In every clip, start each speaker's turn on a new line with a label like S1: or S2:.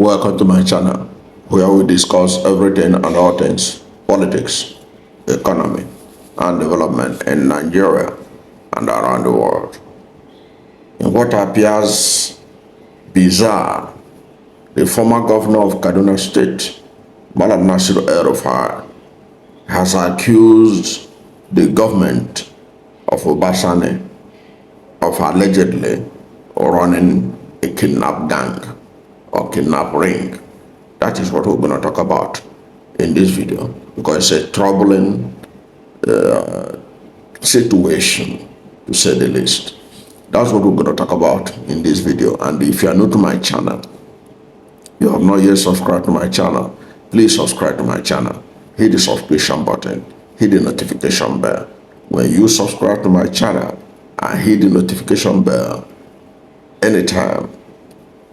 S1: Welcome to my channel, where we discuss everything and all things politics, economy, and development in Nigeria and around the world. In what appears bizarre, the former governor of Kaduna State, Malam Nasiru El-Rufai, has accused the government of Uba Sani of allegedly running a kidnap gang or kidnap ring. That is what we're going to talk about in this video, because it's a troubling situation, to say the least. That's what we're going to talk about in this video. And if you are new to my channel, you have not yet subscribed to my channel, please subscribe to my channel. Hit the subscription button, hit the notification bell. When you subscribe to my channel and hit the notification bell, anytime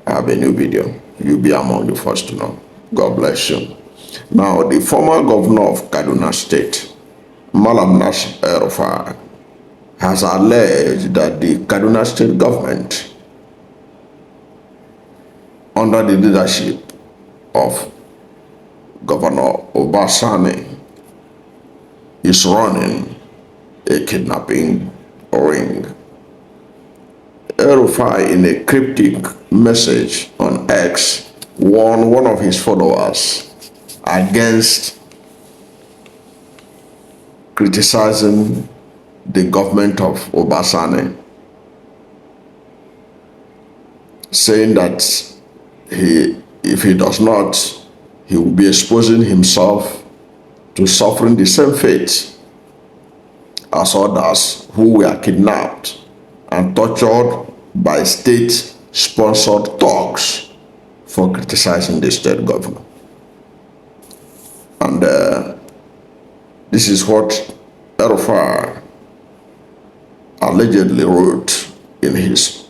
S1: I have a new video, you'll be among the first to know. God bless you. Now, the former governor of Kaduna State, Malam El-Rufai, has alleged that the Kaduna State government, under the leadership of Governor Uba Sani, is running a kidnapping ring. El-Rufai, in a cryptic message on X, warned one of his followers against criticizing the government of Uba Sani, saying that if he does not, he will be exposing himself to suffering the same fate as others who were kidnapped and tortured by state-sponsored thugs for criticizing the state governor. And this is what El-Rufai allegedly wrote in his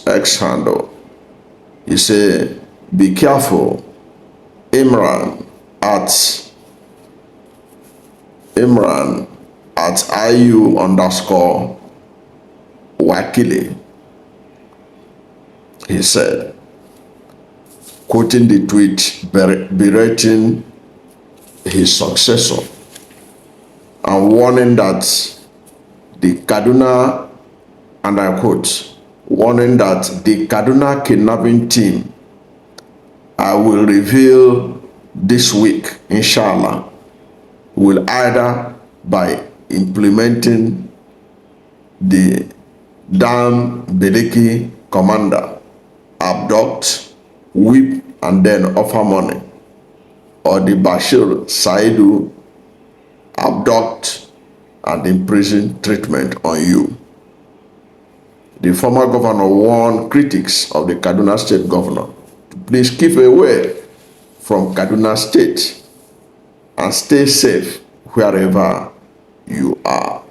S1: X handle. He said, "Be careful, Imran at IU_Wakili." He said, quoting the tweet berating his successor and warning that the Kaduna, and I quote, warning that the Kaduna kidnapping team, I will reveal this week, inshallah, will either by implementing the Dam Beleki commander, abduct, whip, and then offer money, or the Bashir Saidu, abduct and imprison treatment on you. The former governor warned critics of the Kaduna State governor to please keep away from Kaduna State and stay safe wherever you are.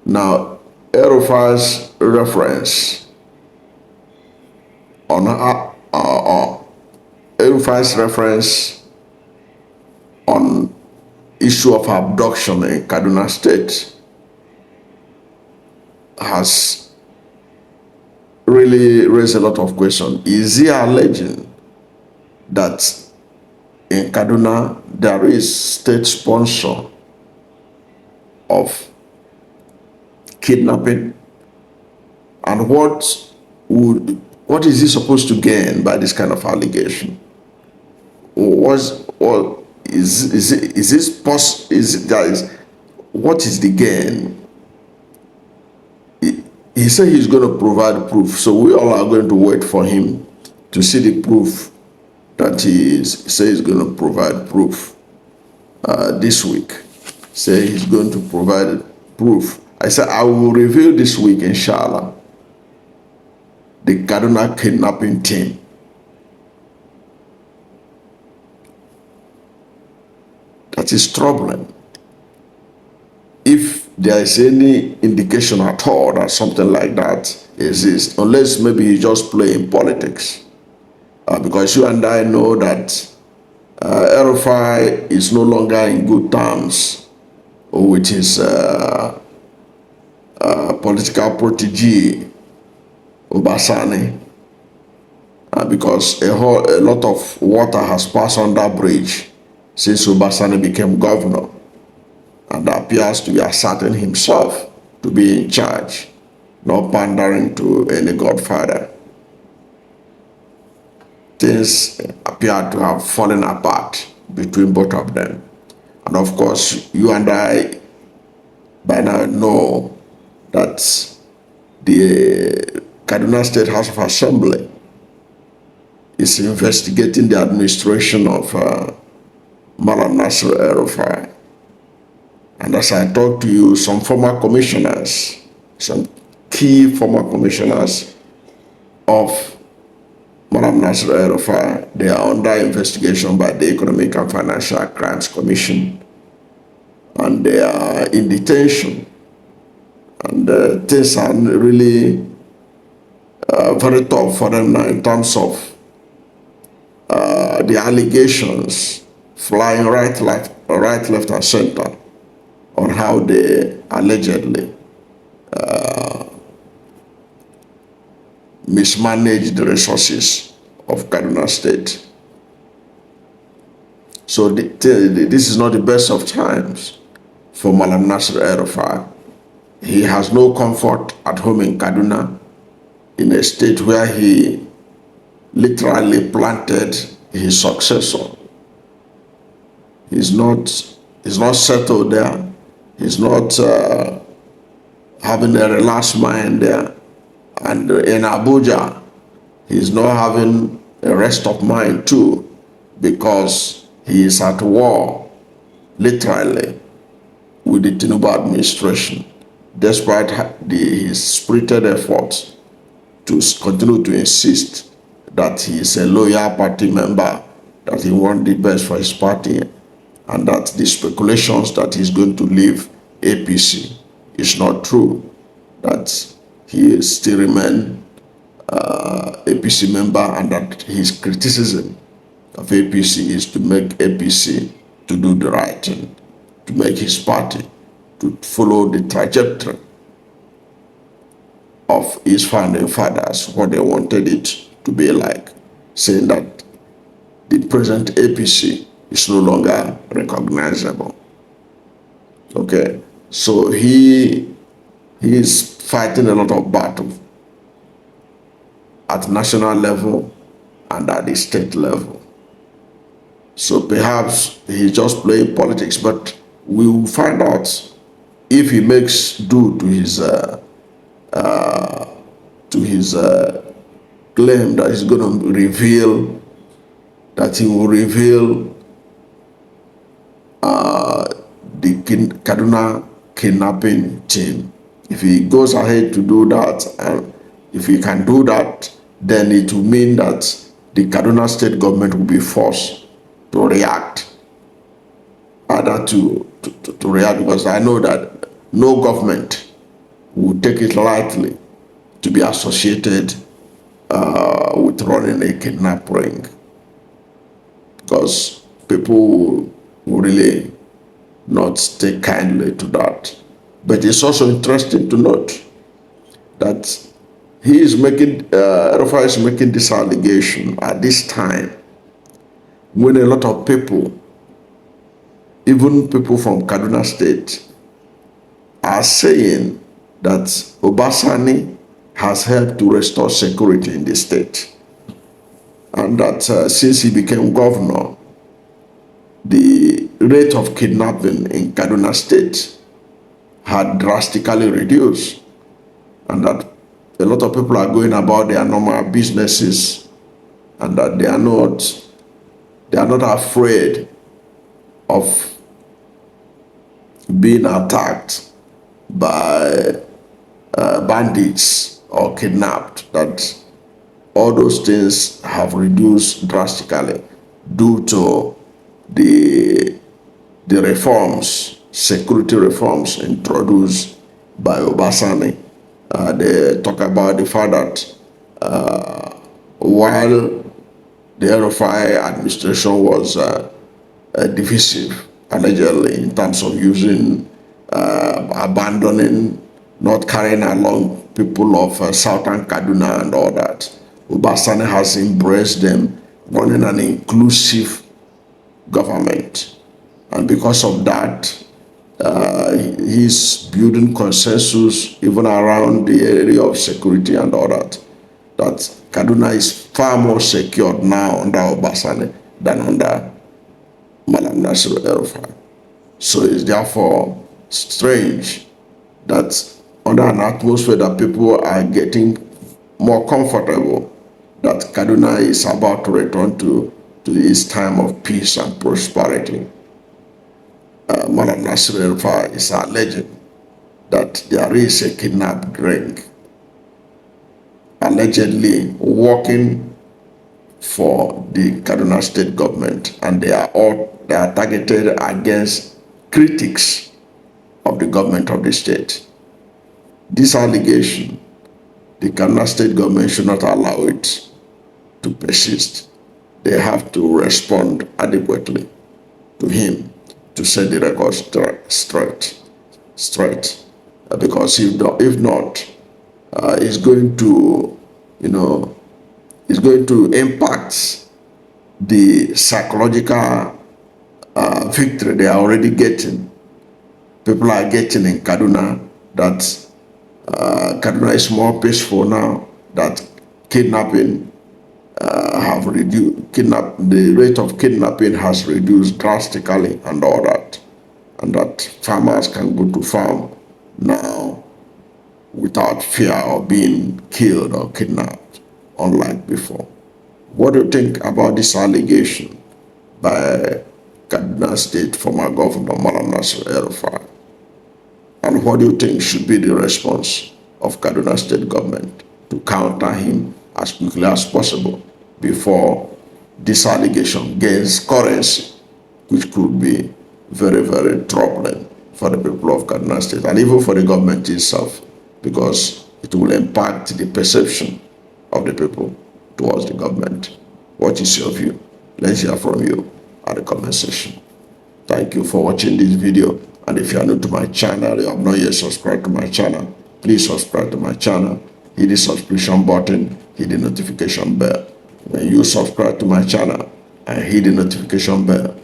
S1: Now, El-Rufai's reference on issue of abduction in Kaduna State has really raised a lot of questions. Is he alleging that in Kaduna there is state sponsor of kidnapping? And what is he supposed to gain by this kind of allegation? What is the gain? He said he's going to provide proof, so we all are going to wait for him to see the proof that he says he's going to provide proof this week. Say he's going to provide proof. I said I will reveal this week, inshallah, the Kaduna kidnapping team. That is troubling. If there is any indication at all that something like that exists, unless maybe he's just playing politics. Because you and I know that El-Rufai is no longer in good terms with his political protege, Uba Sani. because a lot of water has passed on that bridge since Uba Sani became governor, and appears to be asserting himself to be in charge, not pandering to any godfather. Things appear to have fallen apart between both of them. And of course, you and I by now know that the Kaduna State House of Assembly is investigating the administration of Malam Nasiru El-Rufai. And as I talk to you, some former commissioners, some key former commissioners of Malam Nasiru El-Rufai, they are under investigation by the Economic and Financial Crimes Commission, and they are in detention. And things are really very tough for them now in terms of the allegations flying right, left, and center on how they allegedly mismanaged the resources of Kaduna State. So this is not the best of times for Malam Nasiru El-Rufai. He has no comfort at home in Kaduna, in a state where he literally planted his successor. He's not settled there. He's not having a relaxed mind there. And in Abuja, he's not having a rest of mind too, because he is at war, literally, with the Tinubu administration, despite his spirited efforts to continue to insist that he is a loyal party member, that he wants the best for his party, and that the speculations that he's going to leave APC is not true, that he still remains APC member, and that his criticism of APC is to make APC to do the right thing, to make his party to follow the trajectory of his founding fathers, what they wanted it to be like, saying that the present APC is no longer recognizable. Okay, so he is fighting a lot of battle at national level and at the state level. So perhaps he's just playing politics, but we will find out if he makes due to his claim that he's going to reveal, that he will reveal the Kaduna kidnapping team. If he goes ahead to do that, and if he can do that, then it will mean that the Kaduna State government will be forced to react, either to react, because I know that no government will take it lightly to be associated with running a kidnap ring, because people will really not take kindly to that. But it's also interesting to note that he is making, Rufai is making this allegation at this time when a lot of people, even people from Kaduna State, are saying that Uba Sani has helped to restore security in the state, and that since he became governor, the rate of kidnapping in Kaduna State had drastically reduced, and that a lot of people are going about their normal businesses, and that they are not afraid of being attacked by bandits or kidnapped, that all those things have reduced drastically due to the reforms, security reforms introduced by Uba Sani. They talk about the fact that while the El-Rufai administration was divisive, allegedly, in terms of using, abandoning, not carrying along people of southern Kaduna and all that, Uba Sani has embraced them, running an inclusive government. And because of that, he's building consensus even around the area of security and all that. That Kaduna is far more secured now under Uba Sani than under Malam Nasiru El-Rufai. So it's therefore strange that under an atmosphere that people are getting more comfortable, that Kaduna is about to return to its time of peace and prosperity. Malam Nasiru El-Rufai is alleging that there is a kidnapped ring allegedly working for the Kaduna State government, and they are targeted against critics of the government of the state. This allegation, the Kaduna State government should not allow it to persist. They have to respond adequately to him to set the record straight. Because if not, it's going to, it's going to impact the psychological victory they are already getting. People are getting in Kaduna that Kaduna is more peaceful now, that kidnapping have reduced, the rate of kidnapping has reduced drastically and all that, and that farmers can go to farm now without fear of being killed or kidnapped, unlike before. What do you think about this allegation by Kaduna State former Governor Malam El-Rufai? And what do you think should be the response of Kaduna State government to counter him as quickly as possible before this allegation gains currency, which could be very, very troubling for the people of Kaduna State and even for the government itself, because it will impact the perception of the people towards the government. What is your view? Let's hear from you at the comment section. Thank you for watching this video. And if you are new to my channel, you have not yet subscribed to my channel, please subscribe to my channel. Hit the subscription button, hit the notification bell. When you subscribe to my channel and hit the notification bell,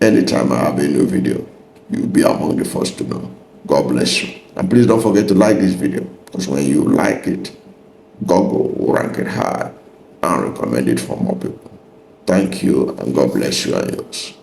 S1: anytime I have a new video, you'll be among the first to know. God bless you. And please don't forget to like this video, because when you like it, Google will rank it high and recommend it for more people. Thank you, and God bless you and yours.